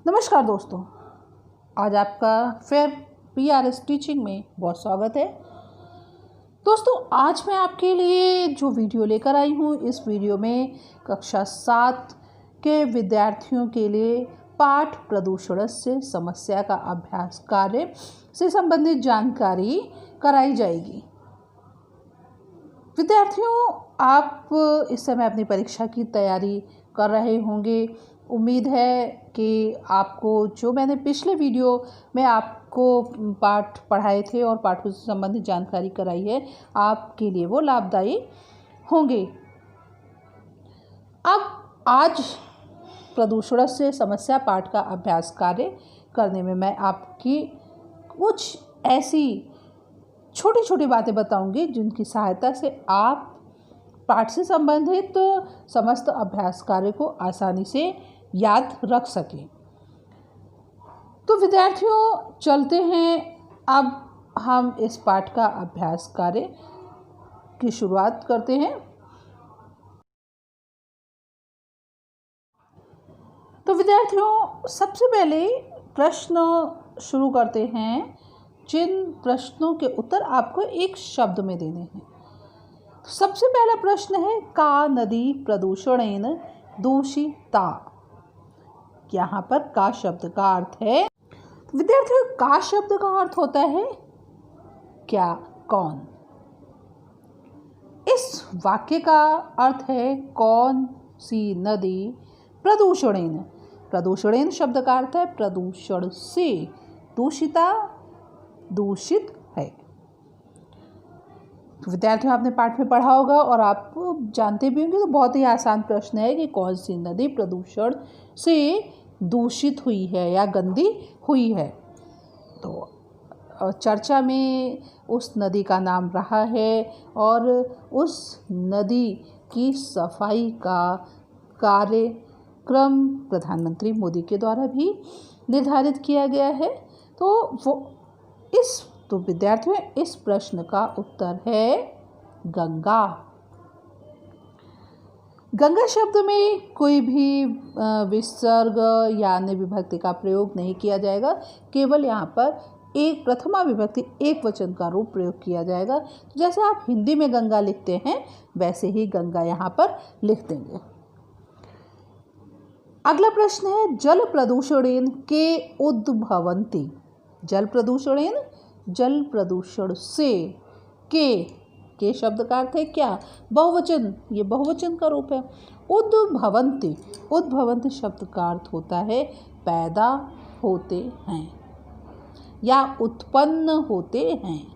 नमस्कार दोस्तों, आज आपका फिर PRS टीचिंग में बहुत स्वागत है। दोस्तों, आज मैं आपके लिए जो वीडियो लेकर आई हूँ, इस वीडियो में कक्षा 7 के विद्यार्थियों के लिए पाठ प्रदूषण से समस्या का अभ्यास कार्य से संबंधित जानकारी कराई जाएगी। विद्यार्थियों, आप इस समय अपनी परीक्षा की तैयारी कर रहे होंगे। उम्मीद है कि आपको जो मैंने पिछले वीडियो में आपको पाठ पढ़ाए थे और पाठों से संबंधित जानकारी कराई है, आपके लिए वो लाभदायी होंगे। अब आज प्रदूषण से समस्या पाठ का अभ्यास कार्य करने में मैं आपकी कुछ ऐसी छोटी छोटी बातें बताऊंगी जिनकी सहायता से आप पाठ से संबंधित समस्त अभ्यास कार्य को आसानी से याद रख सकें। तो विद्यार्थियों, चलते हैं अब हम इस पाठ का अभ्यास कार्य की शुरुआत करते हैं। तो विद्यार्थियों, सबसे पहले प्रश्न शुरू करते हैं, जिन प्रश्नों के उत्तर आपको एक शब्द में देने हैं। सबसे पहला प्रश्न है, का नदी प्रदूषणेन दूषिता। यहाँ पर का शब्द का अर्थ है, विद्यार्थियों, का शब्द का अर्थ होता है क्या, कौन। इस वाक्य का अर्थ है कौन सी नदी प्रदूषणेन। प्रदूषणेन शब्द का अर्थ है प्रदूषण से, दूषिता दूषित है। तो विद्यार्थियों, आपने पाठ में पढ़ा होगा और आप जानते भी होंगे। तो बहुत ही आसान प्रश्न है कि कौन सी नदी प्रदूषण से दूषित हुई है या गंदी हुई है। तो चर्चा में उस नदी का नाम रहा है और उस नदी की सफाई का कार्यक्रम प्रधानमंत्री मोदी के द्वारा भी निर्धारित किया गया है। तो विद्यार्थियों, इस प्रश्न का उत्तर है गंगा। गंगा शब्द में कोई भी विसर्ग या अन्य विभक्ति का प्रयोग नहीं किया जाएगा। केवल यहाँ पर एक प्रथमा विभक्ति एक वचन का रूप प्रयोग किया जाएगा। जैसे आप हिंदी में गंगा लिखते हैं, वैसे ही गंगा यहाँ पर लिख देंगे। अगला प्रश्न है, जल प्रदूषणेन के उद्भवन्ति। जल प्रदूषणेन, जल प्रदूषण से, के शब्द का अर्थ है क्या, बहुवचन, ये बहुवचन का रूप है। उद्भवन्ति, उद्भवन्ति शब्द का अर्थ होता है पैदा होते हैं या उत्पन्न होते हैं।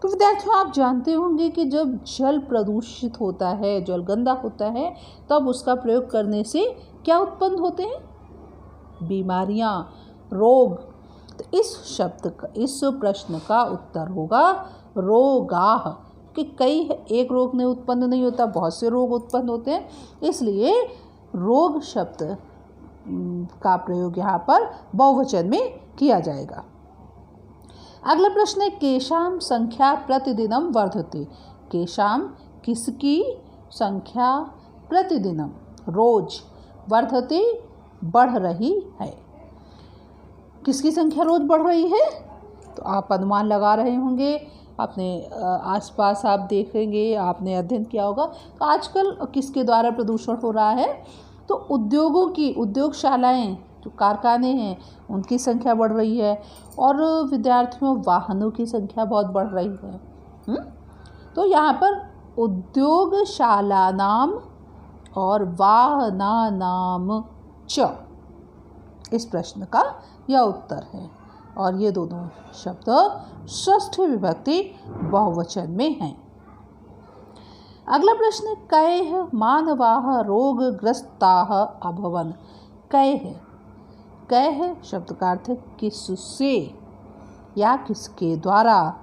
तो विद्यार्थियों, आप जानते होंगे कि जब जल प्रदूषित होता है, जल गंदा होता है, तब उसका प्रयोग करने से क्या उत्पन्न होते हैं, बीमारियां, रोग। तो इस प्रश्न का उत्तर होगा रोगाः, कि एक रोग नहीं उत्पन्न नहीं होता, बहुत से रोग उत्पन्न होते हैं, इसलिए रोग शब्द का प्रयोग यहाँ पर बहुवचन में किया जाएगा। अगला प्रश्न है, केशाम संख्या प्रतिदिनम वर्धते। केशाम, किसकी संख्या प्रतिदिनम, रोज, वर्धते, बढ़ रही है। किसकी संख्या रोज बढ़ रही है? तो आप अनुमान लगा रहे होंगे, अपने आसपास आप देखेंगे, आपने अध्ययन किया होगा। तो आजकल किसके द्वारा प्रदूषण हो रहा है? तो उद्योगों की, उद्योगशालाएं, जो कारखाने हैं, उनकी संख्या बढ़ रही है। और विद्यार्थियों, वाहनों की संख्या बहुत बढ़ रही है। तो यहाँ पर उद्योगशाला नाम और वाहना नाम च, इस प्रश्न का यह उत्तर है। और ये दोनों शब्द षष्ठी विभक्ति बहुवचन में हैं। अगला प्रश्न, कैः मानवाः रोगग्रस्ताः अभवन्। कैः शब्द का अर्थ है किससे या किसके द्वारा।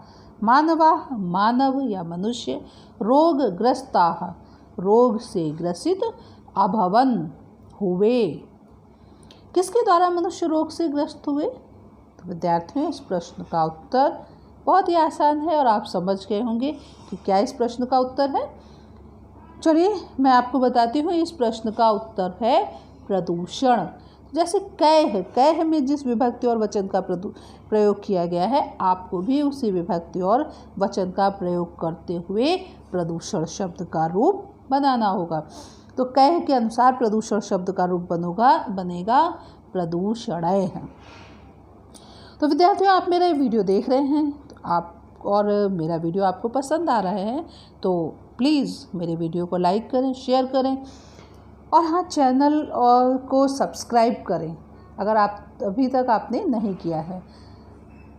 मानवाः, मानव या मनुष्य, रोगग्रस्ताः, रोग से ग्रसित, अभवन्, हुए। किसके द्वारा मनुष्य रोग से ग्रस्त हुए? तो विद्यार्थियों, इस प्रश्न का उत्तर बहुत ही आसान है और आप समझ गए होंगे कि क्या इस प्रश्न का उत्तर है। चलिए मैं आपको बताती हूँ, इस प्रश्न का उत्तर है प्रदूषण। जैसे कह, कह में जिस विभक्ति और वचन का प्रयोग किया गया है, आपको भी उसी विभक्ति और वचन का प्रयोग करते हुए प्रदूषण शब्द का रूप बनाना होगा। तो कह के अनुसार प्रदूषण शब्द का रूप बनेगा प्रदूषणय। तो विद्यार्थियों, आप मेरा ये वीडियो देख रहे हैं, तो आप और मेरा वीडियो आपको पसंद आ रहा है तो प्लीज़ मेरे वीडियो को लाइक करें, शेयर करें और हाँ, चैनल को सब्सक्राइब करें अगर आप अभी तक आपने नहीं किया है।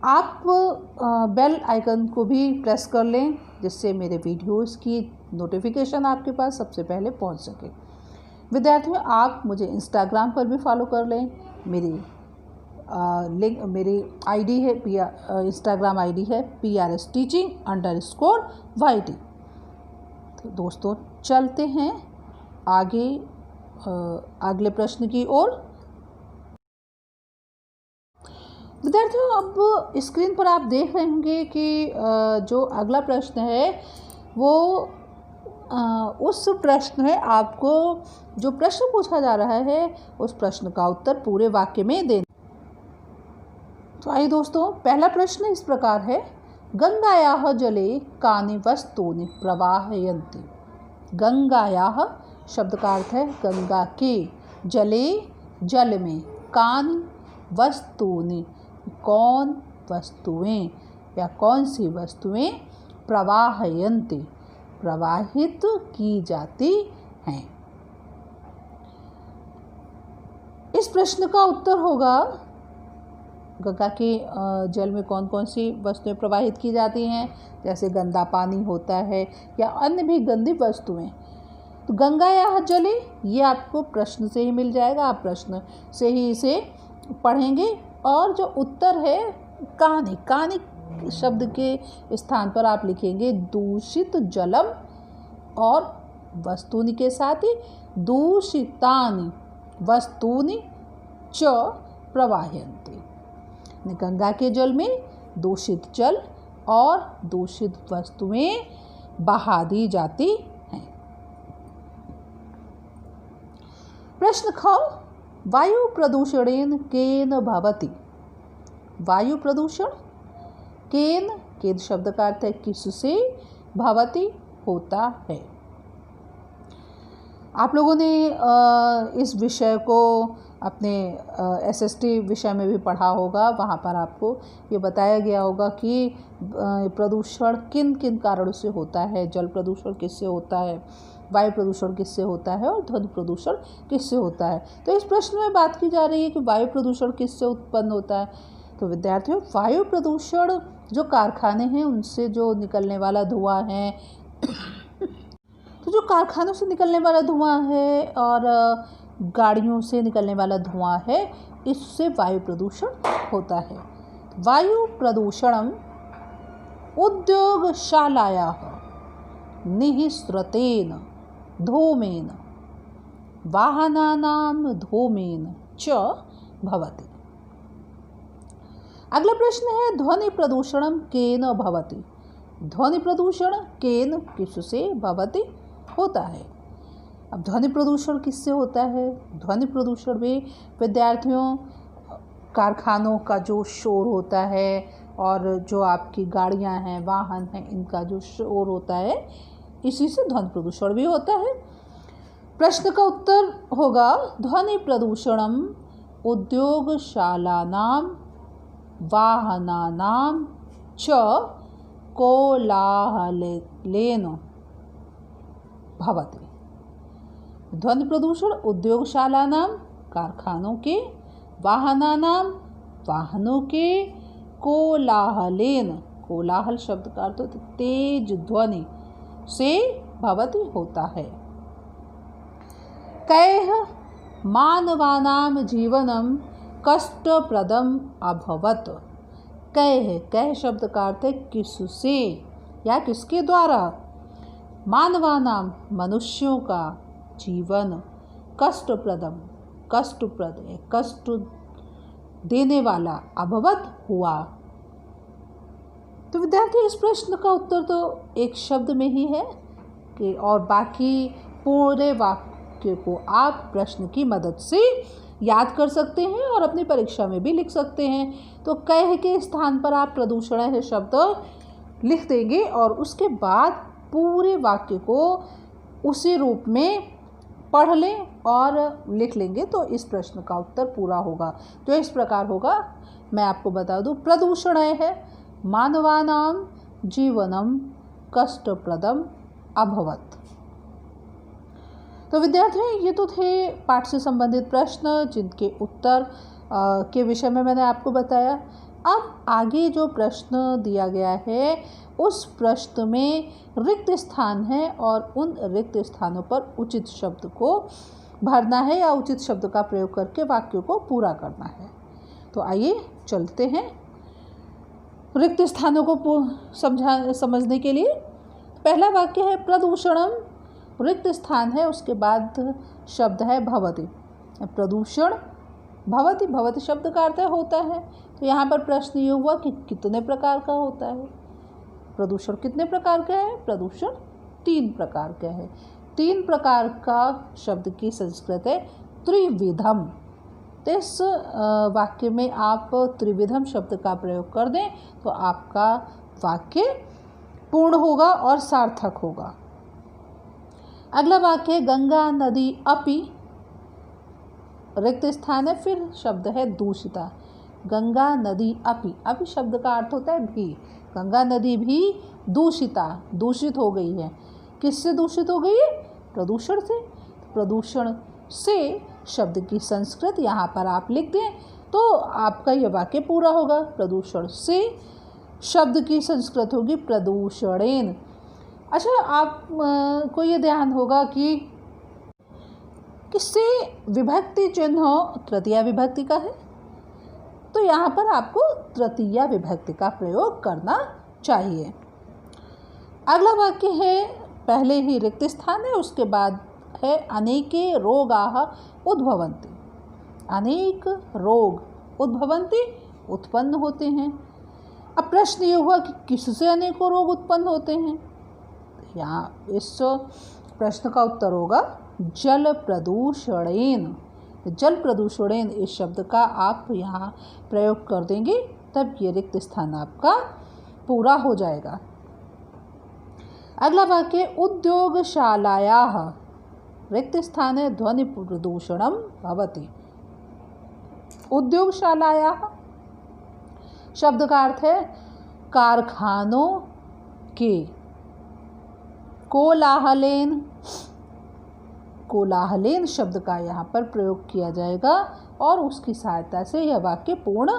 आप बेल आइकन को भी प्रेस कर लें जिससे मेरे वीडियोस की नोटिफिकेशन आपके पास सबसे पहले पहुंच सके। विद्यार्थियों, आप मुझे इंस्टाग्राम पर भी फॉलो कर लें। मेरी आईडी है, इंस्टाग्राम आईडी है PRS Teaching_YT। तो दोस्तों, चलते हैं आगे अगले प्रश्न की ओर। विद्यार्थियों, अब स्क्रीन पर आप देख रहे होंगे कि जो अगला प्रश्न है वो उस प्रश्न है, आपको जो प्रश्न पूछा जा रहा है उस प्रश्न का उत्तर पूरे वाक्य में देना। तो आइए दोस्तों, पहला प्रश्न इस प्रकार है, गंगायाः जले कानि वस्तूनि प्रवाहयन्ति। गंगायाः शब्द का अर्थ है गंगा के, जले जल में, कानि वस्तूनि कौन वस्तुएं या कौन सी वस्तुएं, प्रवाहयन्ति प्रवाहित की जाती हैं। इस प्रश्न का उत्तर होगा, गंगा के जल में कौन कौन सी वस्तुएं प्रवाहित की जाती हैं, जैसे गंदा पानी होता है या अन्य भी गंदी वस्तुएं। तो गंगायाः जले, ये आपको प्रश्न से ही मिल जाएगा, आप प्रश्न से ही इसे पढ़ेंगे। और जो उत्तर है कानि, कानि शब्द के स्थान पर आप लिखेंगे दूषित जलम और वस्तूनि के साथ ही दूषितानि वस्तूनि च प्रवाहयन्ति। गंगा के जल में दूषित जल और दूषित वस्तुएं बहा दी जाती हैं। प्रश्न ख, वायु प्रदूषणेन केन भवति। वायु प्रदूषण केन, केन शब्द का अर्थ है किससे, भवति होता है। आप लोगों ने इस विषय को अपने SST विषय में भी पढ़ा होगा। वहाँ पर आपको ये बताया गया होगा कि प्रदूषण किन किन कारणों से होता है। जल प्रदूषण किससे होता है, वायु प्रदूषण किससे होता है और ध्वनि प्रदूषण किससे होता है। तो इस प्रश्न में बात की जा रही है कि वायु प्रदूषण किससे उत्पन्न होता है। तो विद्यार्थियों, वायु प्रदूषण जो कारखाने हैं उनसे जो निकलने वाला धुआं है, तो जो कारखानों से निकलने वाला धुआं है और गाड़ियों से निकलने वाला धुआं है, इससे वायु प्रदूषण होता है। वायु प्रदूषणम उद्योगशालायाः निःसृतेन धूमेन वाहनानां धूमेन च भवति। अगला प्रश्न है, ध्वनि प्रदूषणम केन भवति। ध्वनि प्रदूषण केन, किससे, भवति होता है। अब ध्वनि प्रदूषण किससे होता है। ध्वनि प्रदूषण में विद्यार्थियों कारखानों का जो शोर होता है और जो आपकी गाड़ियां हैं, वाहन हैं, इनका जो शोर होता है, इसी से ध्वनि प्रदूषण भी होता है। प्रश्न का उत्तर होगा, ध्वनि प्रदूषणम उद्योगशालानां वाहनानां च कोलाहलेन भवति। ध्वनि प्रदूषण उद्योगशालानां, कारखानों के, वाहनानां, वाहनों के, कोलाहलेन, कोलाहल शब्द का अर्थ होता है तेज ध्वनि से भवति होता है। कैः मानवानां जीवनं कष्टप्रदम अभवत। कैः, कैः शब्द का अर्थ है किससे या किसके द्वारा। मानवानाम, मनुष्यों का, जीवन कष्टप्रदम, कष्टप्रद, कष्ट देने वाला, अभवत हुआ। तो विद्यार्थी, इस प्रश्न का उत्तर तो एक शब्द में ही है कि और बाकी पूरे वाक्य को आप प्रश्न की मदद से याद कर सकते हैं और अपनी परीक्षा में भी लिख सकते हैं। तो कह के स्थान पर आप प्रदूषण है शब्द लिख देंगे और उसके बाद पूरे वाक्य को उसी रूप में पढ़ लें और लिख लेंगे तो इस प्रश्न का उत्तर पूरा होगा। तो इस प्रकार होगा, मैं आपको बता दूं, प्रदूषणय है मानवानां जीवनम कष्टप्रदम अभवत्। तो विद्यार्थियों, ये तो थे पाठ से संबंधित प्रश्न जिनके उत्तर के विषय में मैंने आपको बताया। अब आगे जो प्रश्न दिया गया है उस प्रश्न में रिक्त स्थान है और उन रिक्त स्थानों पर उचित शब्द को भरना है या उचित शब्द का प्रयोग करके वाक्य को पूरा करना है। तो आइए चलते हैं रिक्त स्थानों को समझने के लिए। पहला वाक्य है प्रदूषणम, रिक्त स्थान है, उसके बाद शब्द है भवति। प्रदूषण भवति, भवति शब्द का अर्थ होता है। तो यहाँ पर प्रश्न ये हुआ कि कितने प्रकार का होता है। प्रदूषण कितने प्रकार का है? प्रदूषण 3 प्रकार का है। 3 प्रकार का शब्द की संस्कृत है त्रिविधम। तो इस वाक्य में आप त्रिविधम शब्द का प्रयोग कर दें तो आपका वाक्य पूर्ण होगा और सार्थक होगा। अगला वाक्य है गंगा नदी अपि, रिक्त स्थान है, फिर शब्द है दूषिता। गंगा नदी अपि, अपि शब्द का अर्थ होता है भी। गंगा नदी भी दूषिता, दूषित हो गई है। किससे दूषित हो गई है? प्रदूषण से। प्रदूषण से शब्द की संस्कृत यहाँ पर आप लिख दें तो आपका यह वाक्य पूरा होगा। प्रदूषण से शब्द की संस्कृत होगी प्रदूषणेन। अच्छा, आप को ये ध्यान होगा कि किससे विभक्ति चिन्ह तृतीया विभक्ति का है, तो यहाँ पर आपको तृतीया विभक्ति का प्रयोग करना चाहिए। अगला वाक्य है, पहले ही रिक्त स्थान है, उसके बाद है अनेके रोगाः उद्भवन्ति। अनेक रोग उद्भवन्ति, उत्पन्न होते हैं। अब प्रश्न ये हुआ कि किससे अनेकों रोग उत्पन्न होते हैं। यहाँ इस प्रश्न का उत्तर होगा जल प्रदूषणेन। जल प्रदूषणेन इस शब्द का आप यहाँ प्रयोग कर देंगे तब ये रिक्त स्थान आपका पूरा हो जाएगा। अगला वाक्य उद्योगशालायाः, रिक्त स्थान है ध्वनि प्रदूषणम भवति। उद्योगशालायाः शब्द का अर्थ है कारखानों के। कोलाहलेन, कोलाहलेन शब्द का यहाँ पर प्रयोग किया जाएगा और उसकी सहायता से यह वाक्य पूर्ण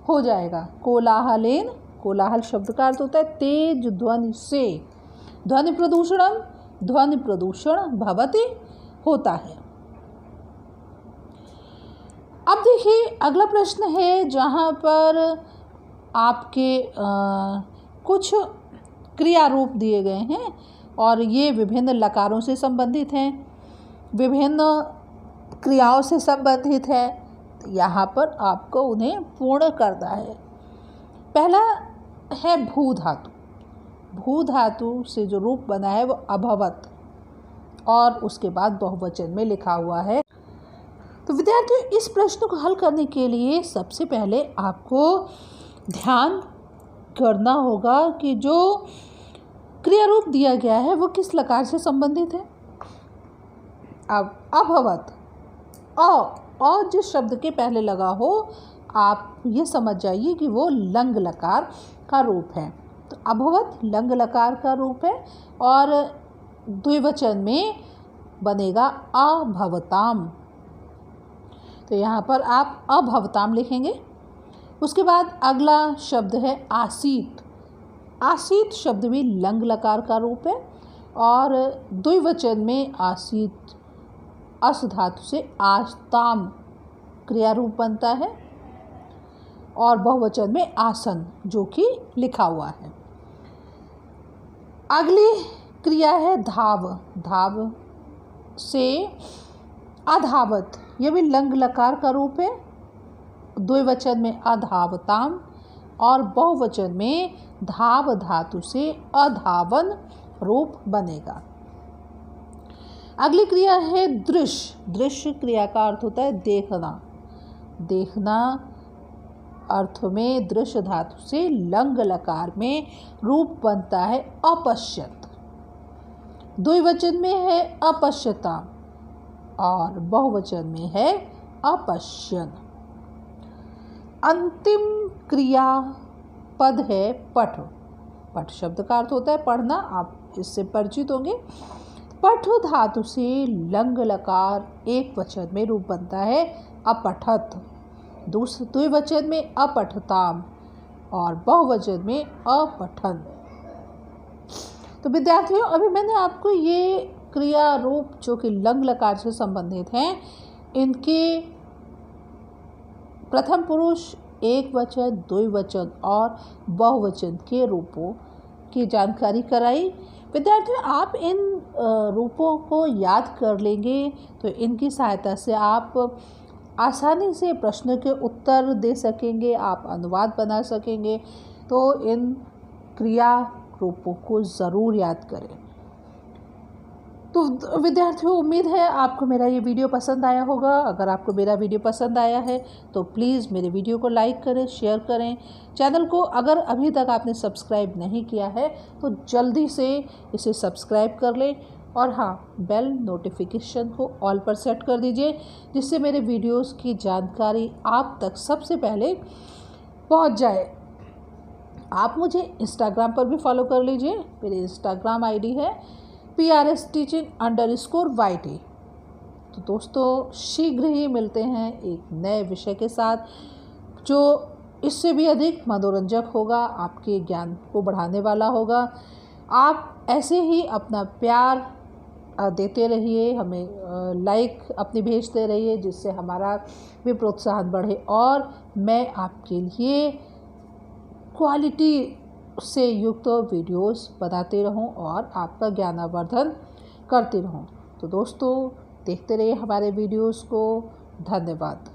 हो जाएगा। कोलाहलेन, कोलाहल शब्द का अर्थ होता है तेज ध्वनि से। ध्वनि प्रदूषणम, ध्वनि प्रदूषण भवति होता है। अब देखिए अगला प्रश्न है जहाँ पर आपके कुछ क्रिया रूप दिए गए हैं और ये विभिन्न लकारों से संबंधित हैं, विभिन्न क्रियाओं से संबंधित है। यहाँ पर आपको उन्हें पूर्ण करना है। पहला है भू धातु। भू धातु से जो रूप बना है वो अभवत और उसके बाद बहुवचन में लिखा हुआ है। तो विद्यार्थियों, इस प्रश्न को हल करने के लिए सबसे पहले आपको ध्यान करना होगा कि जो क्रिया रूप दिया गया है वो किस लकार से संबंधित है। अब अभवत, अ जिस शब्द के पहले लगा हो आप ये समझ जाइए कि वो लंग लकार का रूप है। तो अभवत लंग लकार का रूप है और द्विवचन में बनेगा अभवताम। तो यहाँ पर आप अभवताम लिखेंगे। उसके बाद अगला शब्द है आसीत। आसीत शब्द भी लंग लकार का रूप है और द्विवचन में आसीत अस धातु से आस्ताम क्रिया रूप बनता है और बहुवचन में आसन जो कि लिखा हुआ है। अगली क्रिया है धाव। धाव से अधावत, यह भी लंग लकार का रूप है। द्विवचन में अधावताम और बहुवचन में धाव धातु से अधावन रूप बनेगा। अगली क्रिया है दृश्य। दृश्य क्रिया का अर्थ होता है देखना। देखना अर्थ में दृश्य धातु से लंग लकार में रूप बनता है अपश्यत। द्विवचन में है अपश्यता और बहुवचन में है अपश्यन। अंतिम क्रिया पद है पठ। पठ शब्द का अर्थ होता है पढ़ना, आप इससे परिचित होंगे। पठ धातु से लंग लकार एक वचन में रूप बनता है अपठत। द्विवचन में अपठताम और बहुवचन में अपठन। तो विद्यार्थियों, अभी मैंने आपको ये क्रिया रूप जो कि लंग लकार से संबंधित हैं, इनके प्रथम पुरुष, एक वचन, द्विवचन और बहुवचन के रूपों की जानकारी कराई। विद्यार्थियों, आप इन रूपों को याद कर लेंगे तो इनकी सहायता से आप आसानी से प्रश्न के उत्तर दे सकेंगे, आप अनुवाद बना सकेंगे। तो इन क्रिया रूपों को ज़रूर याद करें। तो विद्यार्थियों, उम्मीद है आपको मेरा ये वीडियो पसंद आया होगा। अगर आपको मेरा वीडियो पसंद आया है तो प्लीज़ मेरे वीडियो को लाइक करें, शेयर करें। चैनल को अगर अभी तक आपने सब्सक्राइब नहीं किया है तो जल्दी से इसे सब्सक्राइब कर लें और हाँ, बेल नोटिफिकेशन को ऑल पर सेट कर दीजिए, जिससे मेरे वीडियोस की जानकारी आप तक सबसे पहले पहुंच जाए। आप मुझे इंस्टाग्राम पर भी फॉलो कर लीजिए। मेरी इंस्टाग्राम आईडी है PRSteaching_YT। तो दोस्तों, शीघ्र ही मिलते हैं एक नए विषय के साथ जो इससे भी अधिक मनोरंजक होगा, आपके ज्ञान को बढ़ाने वाला होगा। आप ऐसे ही अपना प्यार देते रहिए, हमें लाइक अपनी भेजते रहिए, जिससे हमारा भी प्रोत्साहन बढ़े और मैं आपके लिए क्वालिटी से युक्त वीडियोस बनाते रहूं और आपका ज्ञानावर्धन करती रहूं। तो दोस्तों, देखते रहिए हमारे वीडियोस को। धन्यवाद।